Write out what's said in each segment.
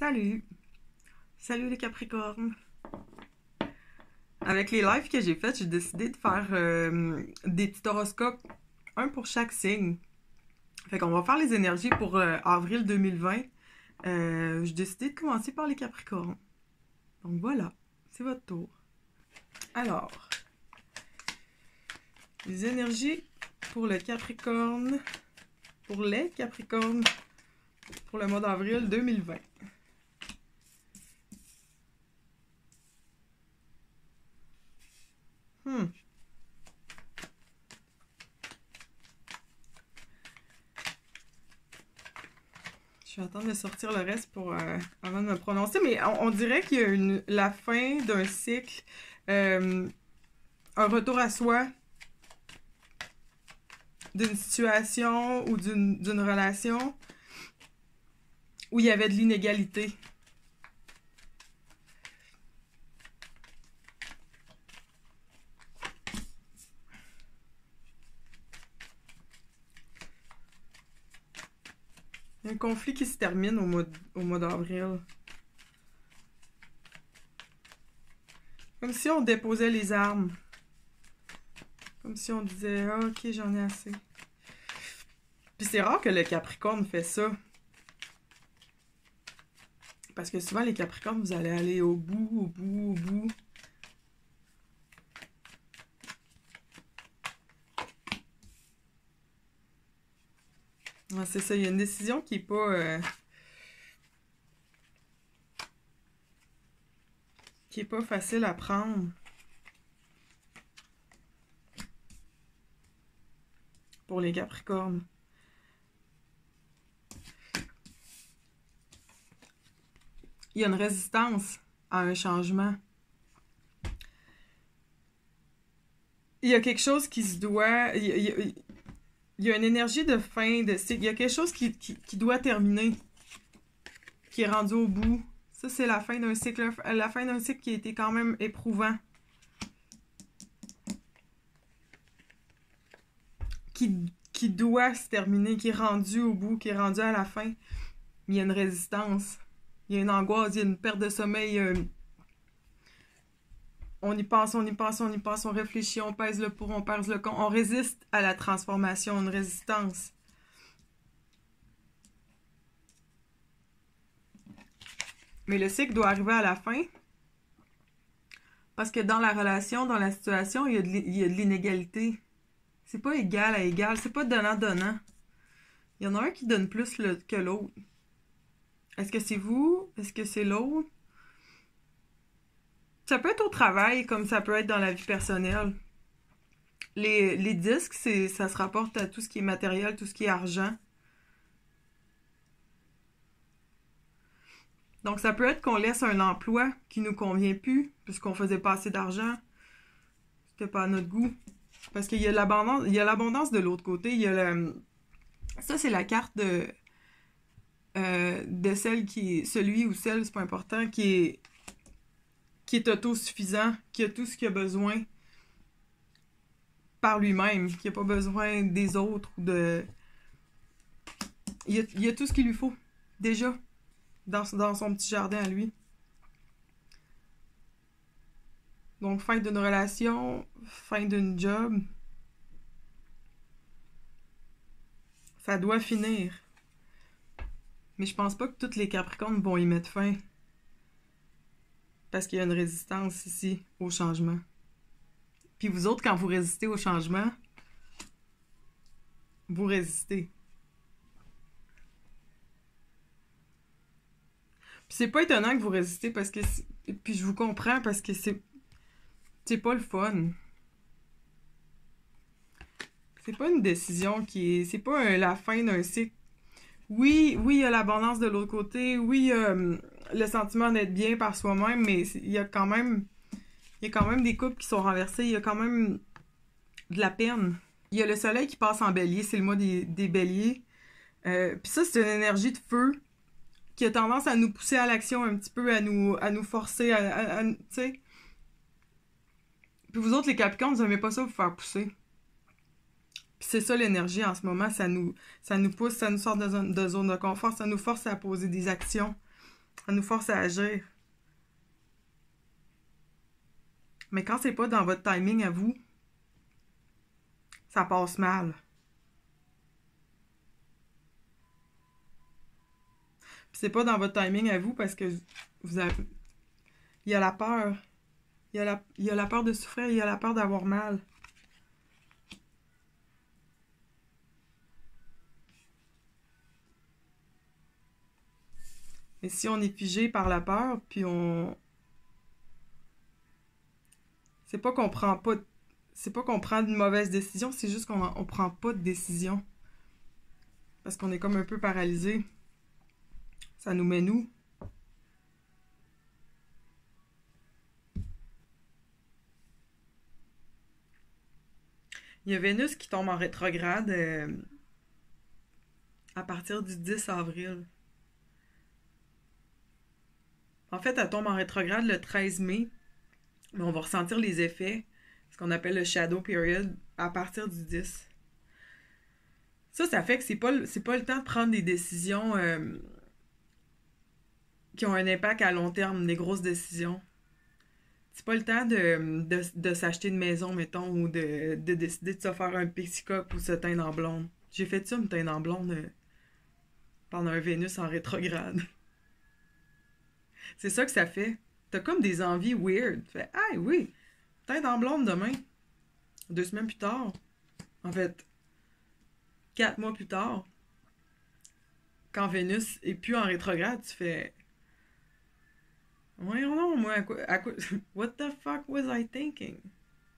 Salut! Salut les Capricornes! Avec les lives que j'ai faits, j'ai décidé de faire des petits horoscopes, un pour chaque signe. Fait qu'on va faire les énergies pour avril 2020. J'ai décidé de commencer par les Capricornes. Donc voilà, c'est votre tour. Alors, les énergies pour le Capricorne, pour les Capricornes, pour le mois d'avril 2020. Je vais attendre de sortir le reste pour avant de me prononcer, mais on dirait qu'il y a la fin d'un cycle, un retour à soi, d'une situation ou d'une relation où il y avait de l'inégalité. Il y a un conflit qui se termine au mois d'avril. Comme si on déposait les armes. Comme si on disait « Ah, ok, j'en ai assez. » Puis c'est rare que le Capricorne fait ça. Parce que souvent, les Capricornes, vous allez aller au bout, au bout. Ouais, c'est ça, il y a une décision qui est pas facile à prendre. Pour les Capricornes. Il y a une résistance à un changement. Il y a quelque chose qui se doit... Il y a une énergie de fin de cycle. Il y a quelque chose qui doit terminer. Qui est rendu au bout. Ça, c'est la fin d'un cycle. La fin d'un cycle qui a été quand même éprouvant. Qui doit se terminer, qui est rendu au bout, qui est rendu à la fin. Mais il y a une résistance. Il y a une angoisse, il y a une perte de sommeil. On y pense, on y pense, on y pense, on réfléchit, on pèse le pour, on pèse le contre. On résiste à la transformation, une résistance. Mais le cycle doit arriver à la fin. Parce que dans la relation, dans la situation, il y a de l'inégalité. C'est pas égal à égal, c'est pas donnant-donnant. Il y en a un qui donne plus que l'autre. Est-ce que c'est vous? Est-ce que c'est l'autre? Ça peut être au travail, comme ça peut être dans la vie personnelle. Les disques, ça se rapporte à tout ce qui est matériel, tout ce qui est argent. Donc, ça peut être qu'on laisse un emploi qui nous convient plus, puisqu'on faisait pas assez d'argent. C'était pas à notre goût. Parce qu'il y a l'abondance de l'autre côté. Il y a ça, c'est la carte de celui ou celle, c'est pas important, qui est autosuffisant, qui a tout ce qu'il a besoin par lui-même, qui n'a pas besoin des autres ou de... Il y a tout ce qu'il lui faut, déjà, dans son petit jardin à lui. Donc, fin d'une relation, fin d'une job, ça doit finir. Mais je pense pas que tous les Capricornes vont y mettre fin. Parce qu'il y a une résistance ici au changement. Puis vous autres, quand vous résistez au changement, vous résistez. Puis c'est pas étonnant que vous résistez parce que... Puis je vous comprends parce que c'est pas le fun. C'est pas une décision qui est... C'est pas la fin d'un cycle. Oui, il y a l'abondance de l'autre côté. Oui, le sentiment d'être bien par soi-même, mais il y a quand même des couples qui sont renversés. Il y a quand même de la peine. Il y a le soleil qui passe en bélier. C'est le mois des béliers. Puis ça, c'est une énergie de feu qui a tendance à nous pousser à l'action un petit peu, à nous forcer, tu sais. Puis vous autres, les Capricornes, vous n'aimez pas ça vous faire pousser. Puis c'est ça l'énergie en ce moment, ça nous pousse, ça nous sort de zone de confort, ça nous force à poser des actions, Elle nous force à agir. Mais quand c'est pas dans votre timing à vous, ça passe mal. Puis c'est pas dans votre timing à vous parce que vous avez... il y a la peur. Il y a la peur de souffrir, il y a la peur d'avoir mal. Et si on est figé par la peur, puis on... C'est pas qu'on prend pas... C'est pas qu'on prend une mauvaise décision, c'est juste qu'on prend pas de décision. Parce qu'on est comme un peu paralysé. Ça nous met nous. Il y a Vénus qui tombe en rétrograde à partir du 10 avril. En fait, elle tombe en rétrograde le 13 mai, mais on va ressentir les effets, ce qu'on appelle le shadow period, à partir du 10. Ça fait que c'est pas le temps de prendre des décisions qui ont un impact à long terme, des grosses décisions. C'est pas le temps de s'acheter une maison, mettons, ou de décider de se faire un pixie cup ou se teindre en blonde. J'ai fait ça, me teindre en blonde pendant un Vénus en rétrograde. C'est ça que ça fait. T'as comme des envies weird. Tu fais, ah oui, teindre en blonde demain. 2 semaines plus tard. En fait, 4 mois plus tard. Quand Vénus est plus en rétrograde, tu fais... Voyons non, moi, à quoi... What the fuck was I thinking?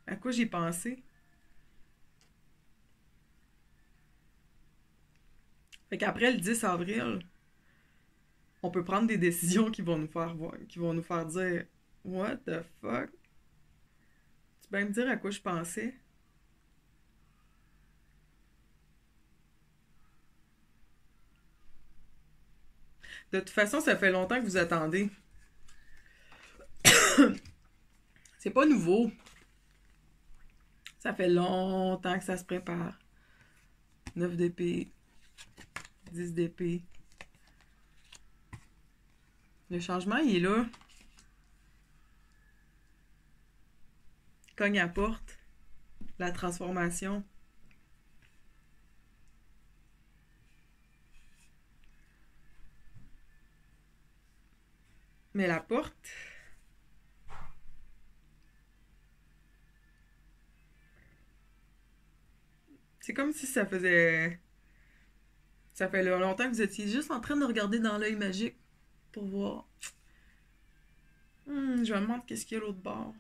À quoi j'ai pensé? Fait qu'après le 10 avril, on peut prendre des décisions qui vont nous faire qui vont nous faire dire What the fuck? Tu peux me dire à quoi je pensais? De toute façon, ça fait longtemps que vous attendez. C'est pas nouveau. Ça fait longtemps que ça se prépare. 9 d'épée. 10 d'épée. Le changement, il est là. Cogne à porte. La transformation. Mais la porte... C'est comme si ça faisait... Ça fait longtemps que vous étiez juste en train de regarder dans l'œil magique pour voir. Je me demande qu'est-ce qu'il y a l'autre bord.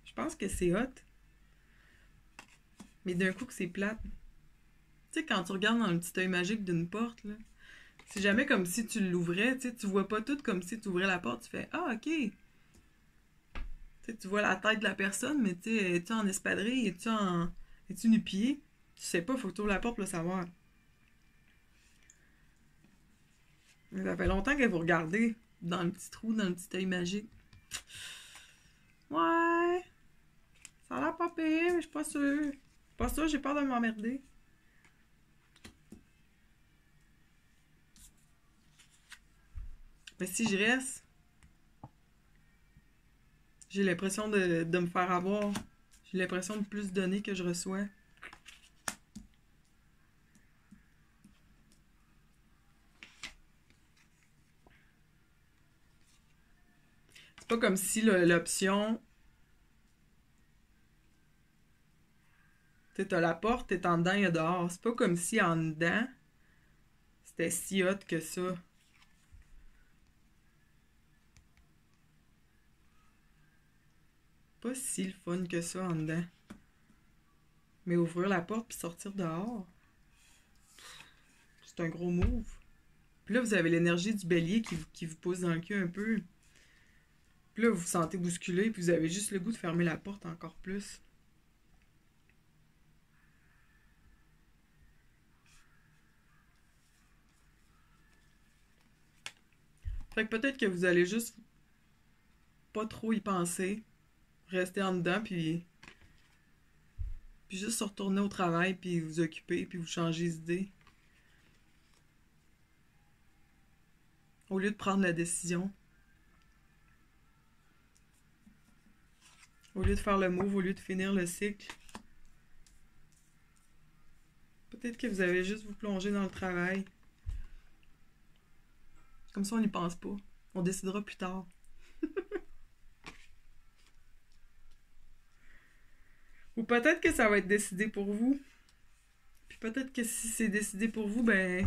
Je pense que c'est hot. Mais d'un coup que c'est plate. Tu sais, quand tu regardes dans le petit œil magique d'une porte, là, c'est jamais comme si tu l'ouvrais. Tu vois pas tout comme si tu ouvrais la porte. Tu fais « Ah, ok. » Tu vois la tête de la personne, mais tu sais, es-tu en espadrille? Es-tu nu-pied? Tu sais pas, faut que tu ouvres la porte pour le savoir. Mais ça fait longtemps que vous regardez dans le petit trou, dans le petit œil magique. Ouais. Ça a l'air pas pire, mais je suis pas sûre. Je suis pas sûre, j'ai peur de m'emmerder. Mais si je reste, j'ai l'impression de me faire avoir. J'ai l'impression de plus donner que je reçois. C'est pas comme si l'option... Tu sais, t'as la porte, t'es en dedans, il y a dehors. C'est pas comme si en dedans, c'était si hot que ça. Pas si le fun que ça en dedans. Mais ouvrir la porte puis sortir dehors, c'est un gros move. Puis là, vous avez l'énergie du bélier qui vous pose dans le cul un peu. Puis là, vous vous sentez bousculé, puis vous avez juste le goût de fermer la porte encore plus. Fait que peut-être que vous allez juste pas trop y penser, rester en dedans, puis juste se retourner au travail, puis vous occuper, puis vous changer d'idée. Au lieu de prendre la décision. Au lieu de faire le move, au lieu de finir le cycle. Peut-être que vous avez juste vous plonger dans le travail. Comme ça, on n'y pense pas. On décidera plus tard. Ou peut-être que ça va être décidé pour vous. Puis peut-être que si c'est décidé pour vous, ben...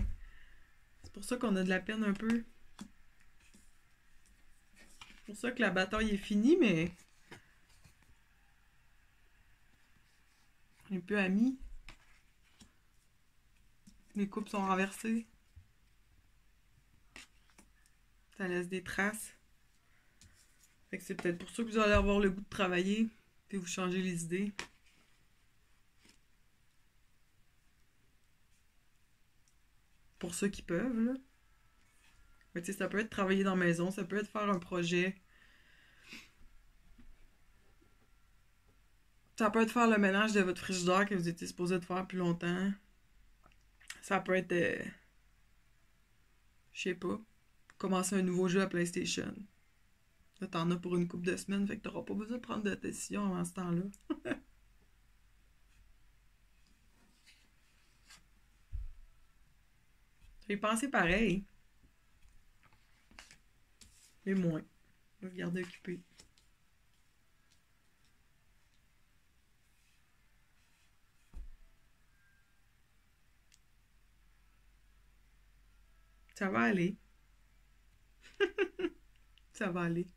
c'est pour ça qu'on a de la peine un peu. C'est pour ça que la bataille est finie, mais... on est peu amis. Les coupes sont renversées. Ça laisse des traces. Fait que c'est peut-être pour ça que vous allez avoir le goût de travailler. Puis vous changer les idées. Pour ceux qui peuvent, là. Mais tu sais, ça peut être travailler dans la maison, ça peut être faire un projet. Ça peut être faire le ménage de votre frigidaire que vous étiez supposé de faire plus longtemps. Ça peut être... je sais pas. Commencer un nouveau jeu à PlayStation. Là, t'en as pour une couple de semaines, fait que t'auras pas besoin de prendre de décision avant ce temps-là. J'ai pensé pareil. Mais moins. Je vais vous garder occupé. Ça va aller. Ça va aller.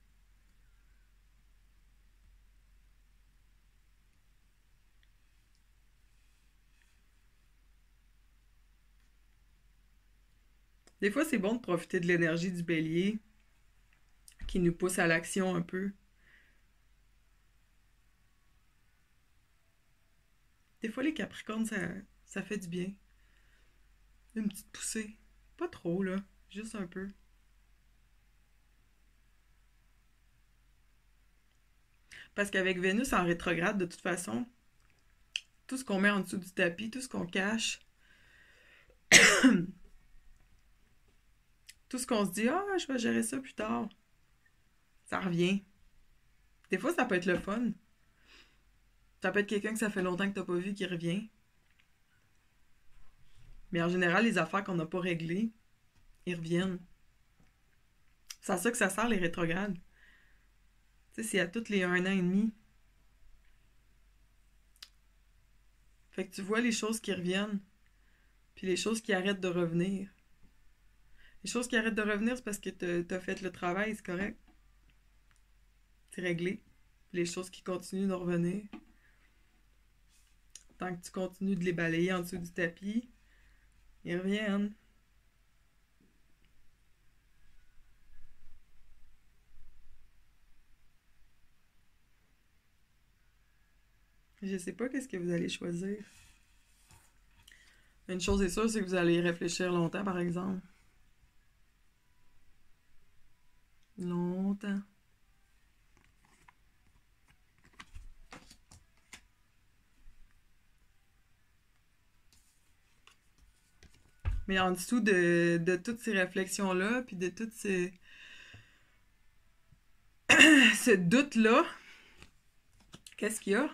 Des fois, c'est bon de profiter de l'énergie du bélier qui nous pousse à l'action un peu. Des fois, les capricornes, ça fait du bien. Une petite poussée. Pas trop, là. Juste un peu. Parce qu'avec Vénus en rétrograde, de toute façon, tout ce qu'on met en dessous du tapis, tout ce qu'on cache, tout ce qu'on se dit, ah, je vais gérer ça plus tard, ça revient. Des fois, ça peut être le fun. Ça peut être quelqu'un que ça fait longtemps que t'as pas vu qui revient. Mais en général, les affaires qu'on n'a pas réglées, ils reviennent. C'est à ça que ça sert, les rétrogrades. Tu sais, c'est à tous les 1 an et demi. Fait que tu vois les choses qui reviennent, puis les choses qui arrêtent de revenir. Les choses qui arrêtent de revenir, c'est parce que t'as fait le travail, c'est correct. C'est réglé. Les choses qui continuent de revenir, tant que tu continues de les balayer en dessous du tapis, ils reviennent. Je sais pas qu'est-ce que vous allez choisir. Une chose est sûre, c'est que vous allez y réfléchir longtemps, par exemple. Longtemps. Mais en dessous de toutes ces réflexions-là, puis de toutes ces... ce doute-là, qu'est-ce qu'il y a?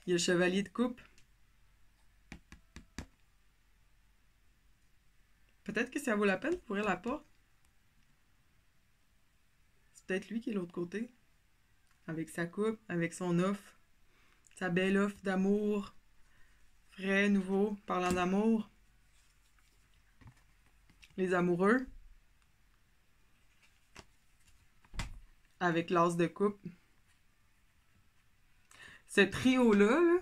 Il y a le chevalier de coupe. Peut-être que ça vaut la peine d'ouvrir la porte. C'est peut-être lui qui est de l'autre côté. Avec sa coupe, avec son offre. Sa belle offre d'amour. Frais, nouveau, parlant d'amour. Les amoureux. Avec l'as de coupe. Ce trio-là, là,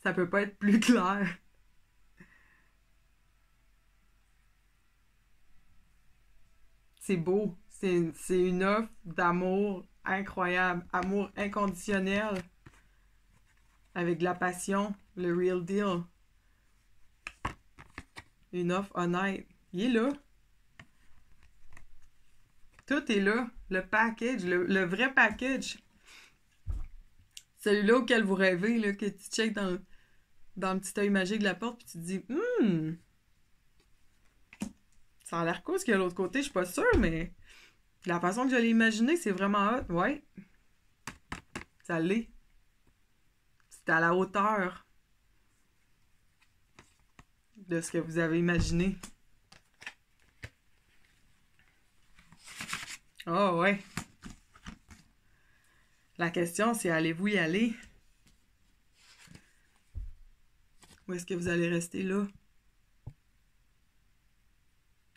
ça peut pas être plus clair. C'est beau. C'est une offre d'amour incroyable. Amour inconditionnel. Avec de la passion. Le real deal. Une offre honnête. Il est là. Tout est là. Le package. Le vrai package. Celui-là auquel vous rêvez, là, que tu checkes dans le petit œil magique de la porte, puis tu te dis, ça a l'air cool ce qu'il y a de l'autre côté, je suis pas sûre, mais la façon que je l'ai imaginé, c'est vraiment hot. Ouais, ça l'est. C'est à la hauteur de ce que vous avez imaginé. Oh ouais. La question, c'est allez-vous y aller? Ou est-ce que vous allez rester là?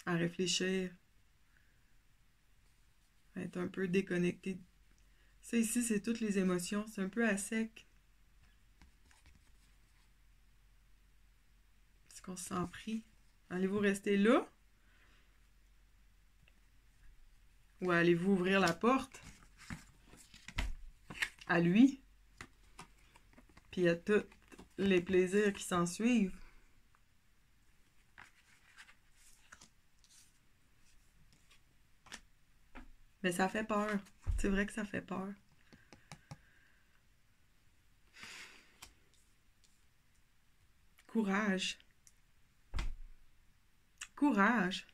À réfléchir. À être un peu déconnecté. Ça ici, c'est toutes les émotions. C'est un peu à sec. Est-ce qu'on se sent pris? Allez-vous rester là? Ou allez-vous ouvrir la porte? À lui? Puis à tous les plaisirs qui s'en suivent. Mais ça fait peur. C'est vrai que ça fait peur. Courage. Courage.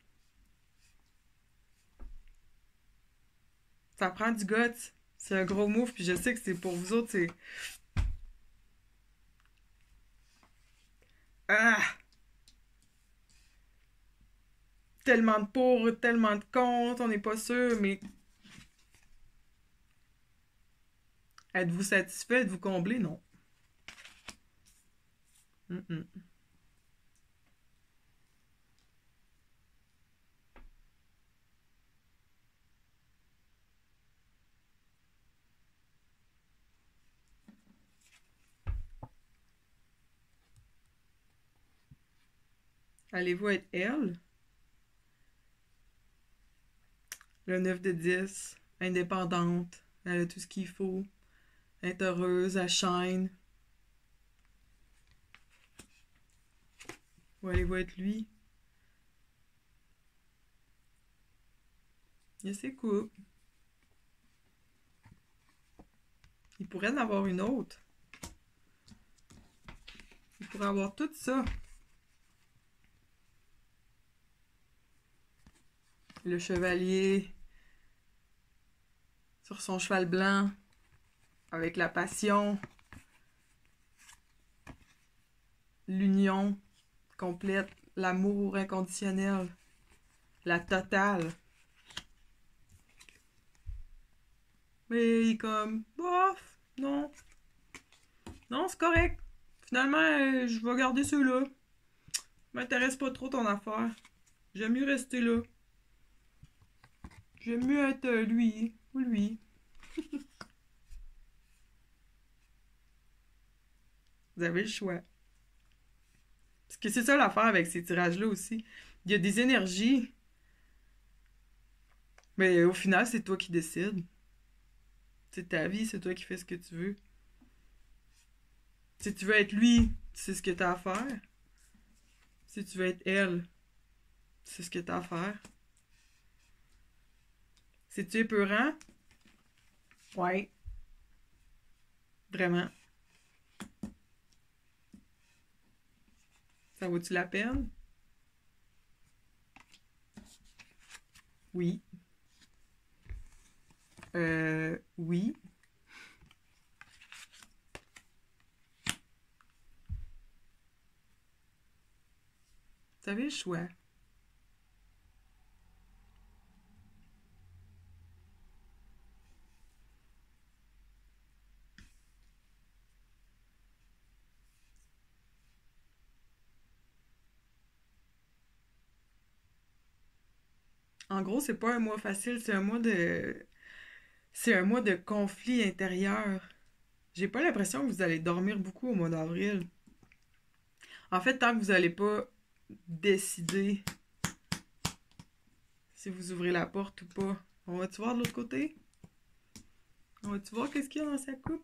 Ça prend du guts. C'est un gros move, puis je sais que c'est pour vous autres, c'est... Ah! Tellement de pour, tellement de contre, on n'est pas sûr, mais... Êtes-vous satisfait? Êtes-vous comblé? Non. Allez-vous être elle? Le 9 de 10, indépendante, elle a tout ce qu'il faut, elle est heureuse, elle shine. Ou allez-vous être lui? Il y a ses couples. Il pourrait en avoir une autre. Il pourrait avoir tout ça. Le chevalier sur son cheval blanc, avec la passion, l'union complète, l'amour inconditionnel, la totale. Mais il est comme, bof, non. Non, c'est correct. Finalement, je vais garder ceux-là. M'intéresse pas trop ton affaire. J'aime mieux rester là. J'aime mieux être lui ou lui. Vous avez le choix. Parce que c'est ça l'affaire avec ces tirages-là aussi. Il y a des énergies, mais au final, c'est toi qui décides. C'est ta vie, c'est toi qui fais ce que tu veux. Si tu veux être lui, tu sais ce que t'as à faire. Si tu veux être elle, tu sais ce que t'as à faire. C'est-tu épeurant? Ouais. Vraiment. Ça vaut-tu la peine? Oui. Oui. Vous avez le choix. En gros, c'est pas un mois facile, c'est un mois de... C'est un mois de conflit intérieur. J'ai pas l'impression que vous allez dormir beaucoup au mois d'avril. En fait, tant que vous n'allez pas décider si vous ouvrez la porte ou pas. On va-tu voir de l'autre côté? On va-tu voir qu'est-ce qu'il y a dans sa coupe?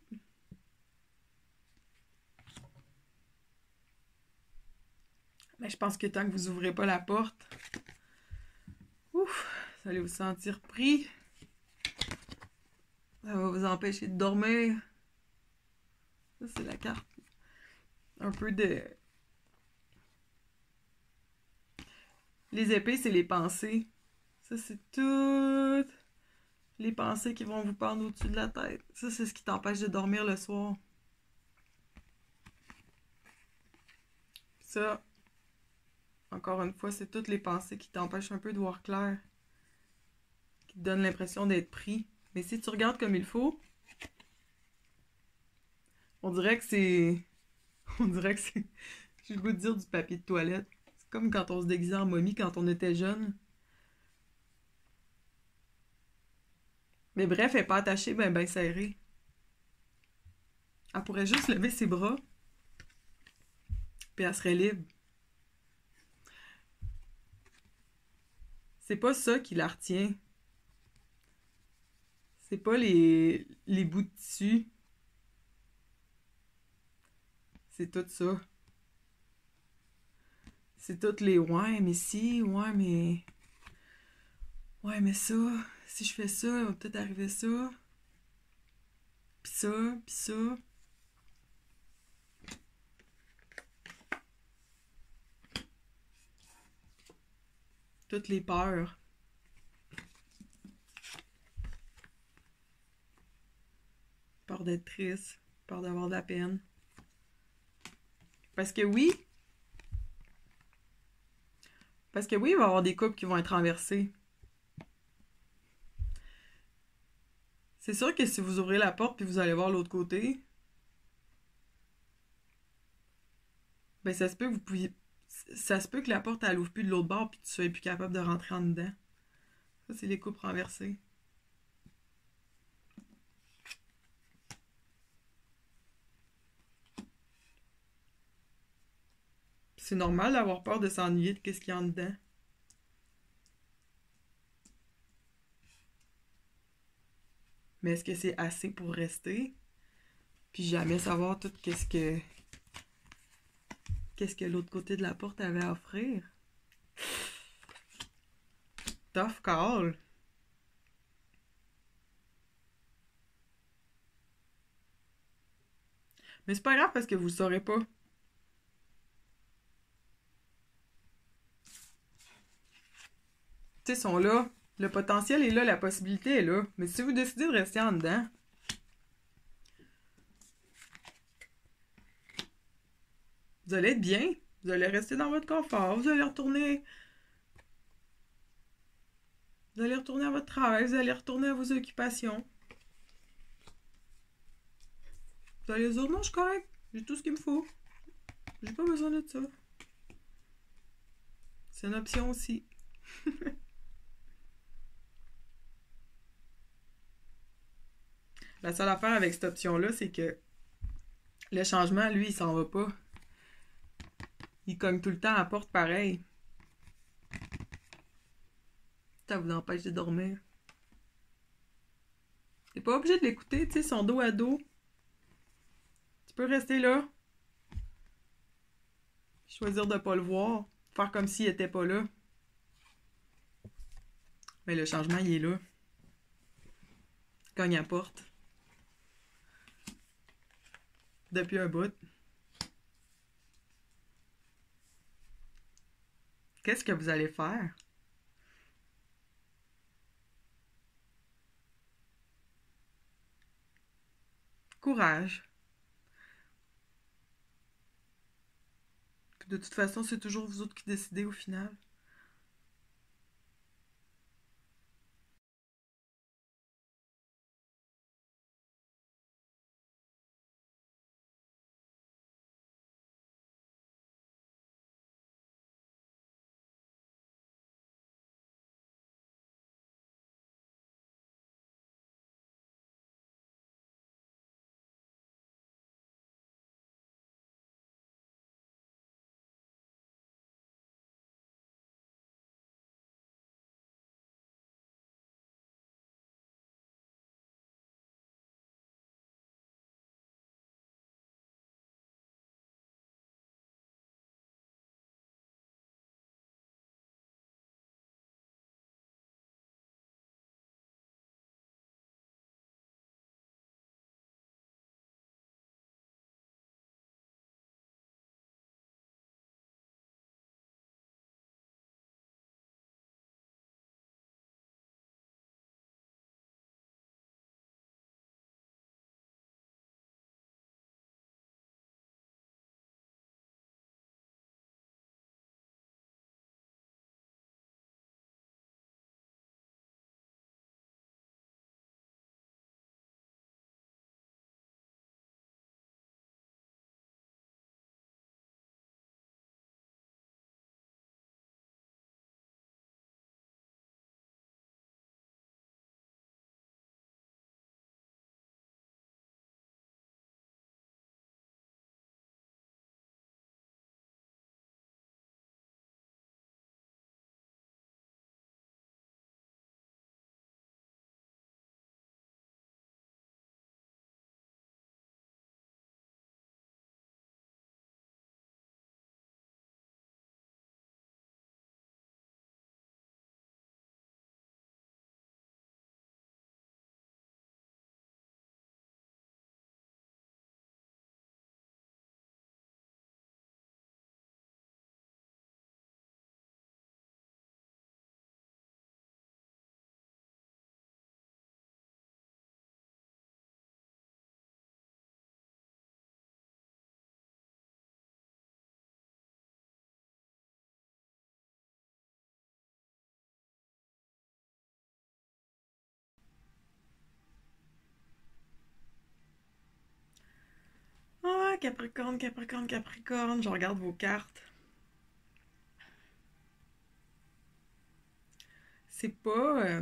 Mais je pense que tant que vous ouvrez pas la porte, ouf, vous allez vous sentir pris. Ça va vous empêcher de dormir. Ça, c'est la carte. Un peu de... Les épées, c'est les pensées. Ça, c'est toutes les pensées qui vont vous pendre au-dessus de la tête. Ça, c'est ce qui t'empêche de dormir le soir. Ça, encore une fois, c'est toutes les pensées qui t'empêchent un peu de voir clair, qui te donnent l'impression d'être pris. Mais si tu regardes comme il faut, on dirait que c'est... On dirait que c'est... J'ai le goût de dire du papier de toilette. C'est comme quand on se déguisait en momie quand on était jeune. Mais bref, elle est pas attachée ben serrée. Elle pourrait juste lever ses bras, puis elle serait libre. C'est pas ça qui la retient. C'est pas les bouts de tissu. C'est tout ça. C'est toutes les ouais, mais si, ouais, mais. Ouais, mais ça, si je fais ça, il va peut-être arriver ça. Pis ça, pis ça. Toutes les peurs. Peur d'être triste, peur d'avoir de la peine. Parce que oui, il va y avoir des couples qui vont être renversés. C'est sûr que si vous ouvrez la porte puis vous allez voir l'autre côté, ben ça se peut que vous pouviez. Ça se peut que la porte elle ouvre plus de l'autre bord puis que tu sois plus capable de rentrer en dedans. Ça, c'est les couples renversés. C'est normal d'avoir peur de s'ennuyer de qu'est-ce qu'il y a en dedans. Mais est-ce que c'est assez pour rester? Puis jamais savoir tout qu'est-ce que l'autre côté de la porte avait à offrir? Tough call. Mais c'est pas grave parce que vous le saurez pas. Tu sais, ils sont là. Le potentiel est là, la possibilité est là. Mais si vous décidez de rester en dedans, vous allez être bien. Vous allez rester dans votre confort. Vous allez retourner. Vous allez retourner à votre travail. Vous allez retourner à vos occupations. Vous allez dire non, je suis correct. J'ai tout ce qu'il me faut. J'ai pas besoin de ça. C'est une option aussi. La seule affaire avec cette option-là, c'est que le changement, lui, il s'en va pas. Il cogne tout le temps à la porte pareil. Ça vous empêche de dormir. T'es pas obligé de l'écouter, tu sais, son dos à dos. Tu peux rester là. Choisir de pas le voir. Faire comme s'il était pas là. Mais le changement, il est là. Il cogne à la porte. Depuis un bout. Qu'est-ce que vous allez faire? Courage. De toute façon, c'est toujours vous autres qui décidez au final. Capricorne, Capricorne, Capricorne. Je regarde vos cartes. C'est pas...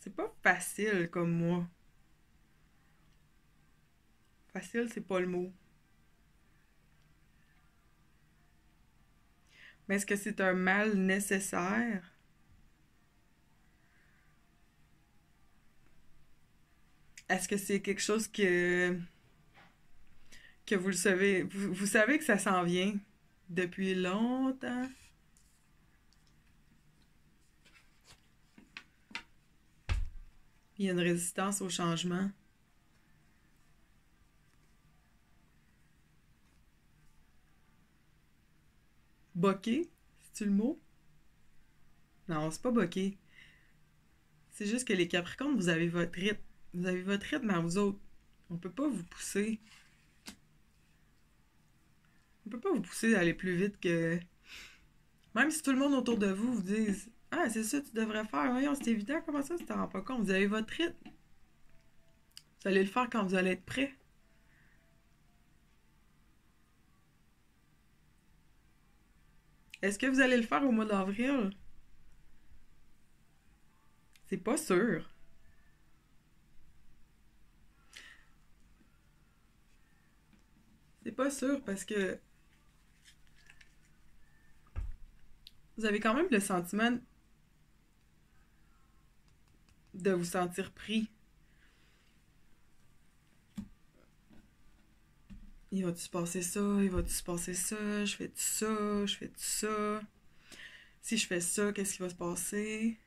c'est pas facile comme moi. Facile, c'est pas le mot. Mais est-ce que c'est un mal nécessaire? Est-ce que c'est quelque chose que vous le savez, vous savez que ça s'en vient depuis longtemps? Il y a une résistance au changement. Boqué, c'est-tu le mot? Non, c'est pas boqué. C'est juste que les Capricornes, vous avez votre rythme. Vous avez votre rythme à vous autres. On peut pas vous pousser. On peut pas vous pousser d'aller plus vite que... Même si tout le monde autour de vous vous dise Ah, c'est ça que tu devrais faire. Voyons, c'est évident. Comment ça, tu t'en rends pas compte? Vous avez votre rythme. Vous allez le faire quand vous allez être prêt. Est-ce que vous allez le faire au mois d'avril? C'est pas sûr. C'est pas sûr parce que vous avez quand même le sentiment de vous sentir pris. Il va-tu se passer ça? Il va-tu se passer ça? Je fais tout ça? Je fais tout ça? Si je fais ça, qu'est-ce qui va se passer?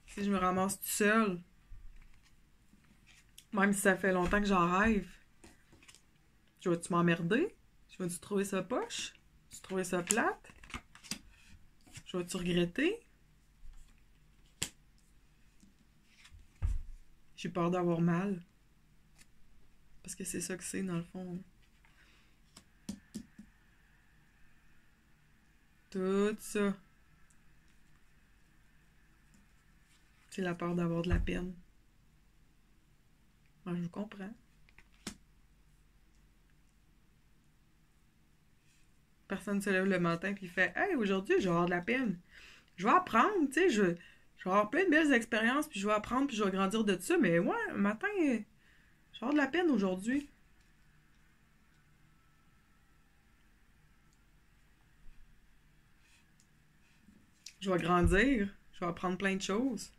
Si je me ramasse tout seul, même si ça fait longtemps que j'en rêve, je vais-tu m'emmerder? Je vais-tu trouver ça poche? Je vais-tu trouver ça plate? Je vais-tu regretter? J'ai peur d'avoir mal. Parce que c'est ça que c'est, dans le fond. Tout ça. C'est la peur d'avoir de la peine. Moi, je vous comprends. Personne se lève le matin puis fait Hey, aujourd'hui, je vais avoir de la peine. Je vais apprendre, tu sais, je vais avoir plein de belles expériences, puis je vais apprendre, puis je vais grandir de ça, mais ouais, un matin, je vais avoir de la peine aujourd'hui. Je vais grandir, je vais apprendre plein de choses.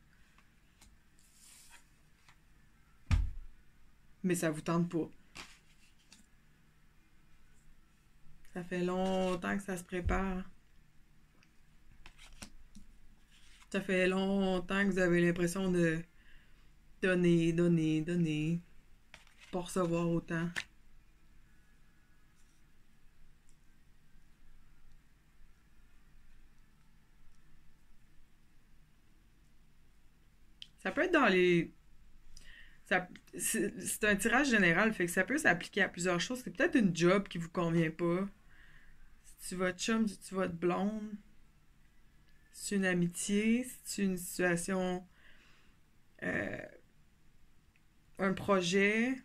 Mais ça vous tente pas. Ça fait longtemps que ça se prépare. Ça fait longtemps que vous avez l'impression de donner, donner, donner, pour recevoir autant. Ça peut être dans les... C'est un tirage général, fait que ça peut s'appliquer à plusieurs choses. C'est peut-être une job qui vous convient pas. Si tu votre chum, si tu votre blonde. Si c'est une amitié, si c'est une situation... un projet.